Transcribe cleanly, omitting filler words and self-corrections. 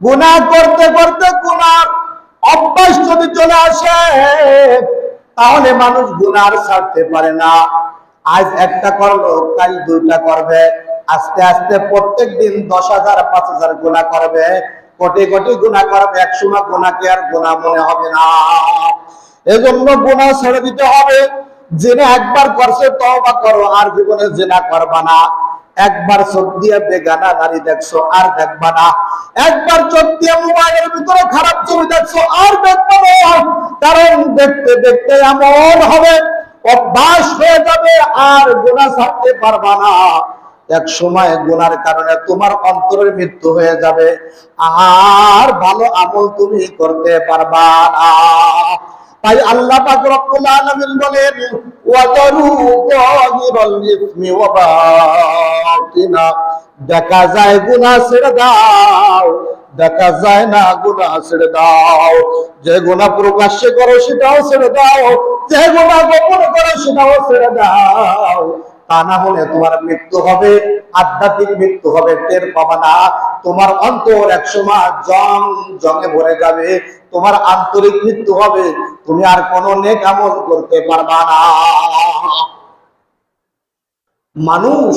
গুনাহ করতে করতে গুনার অভ্যাস যদি চলে আসে, তাহলে মানুষ গুনাহ ছাড়তে পারে না। আজ একটা করলো, কাল দুইটা করবে, আস্তে আস্তে প্রত্যেক দিন 10,000 5,000 গুনাহ করবে, কোটি কোটি গুনাহ করবে। একসময় গুনাহকে আর গুনাহ মনে হবে না। এজন্য গুনাহ ছেড়ে দিতে হবে। জিনা একবার করছে, তওবা করো, আর জীবনে জিনা করবা না। একবার চোখ দিয়ে বেগানা নারী দেখছো, আর দেখবা না। একবার চোখ দিয়ে মোবাইলের ভিতরে খারাপ ছবি দেখছো, আর দেখবা না। কারণ দেখতে দেখতে এমন হবে, অভ্যাস হয়ে যাবে, আর গুনাহ ছাড়তে পারবা না। এক সময় গুনার কারণে তোমার অন্তরের মৃত্যু হয়ে যাবে, আর ভালো আমল তুমি করতে পারবা না। তাই আল্লাহ পাক রব্বুল আলামিন বলেন, ওয়াদারু যাহিরাল ইসমি ওয়া বাতিনা। দেখা যায় গুনাহ ছেড়ে দাও, দেখা যায় না গুনাহ ছেড়ে দাও। যে গুনাহ প্রকাশ্যে করো সেটাও ছেড়ে দাও, যে গুনাহ গোপনে করো সেটাও ছেড়ে দাও। তা না হলে তোমার মৃত্যু হবে, আধ্যাত্মিক মৃত্যু হবে, টের পাবা না। তোমার অন্তর একসময় জমে ভরে যাবে, তোমার আন্তরিক মৃত্যু হবে, তুমি আর কোনো নেক আমল করতে পারবা না। মানুষ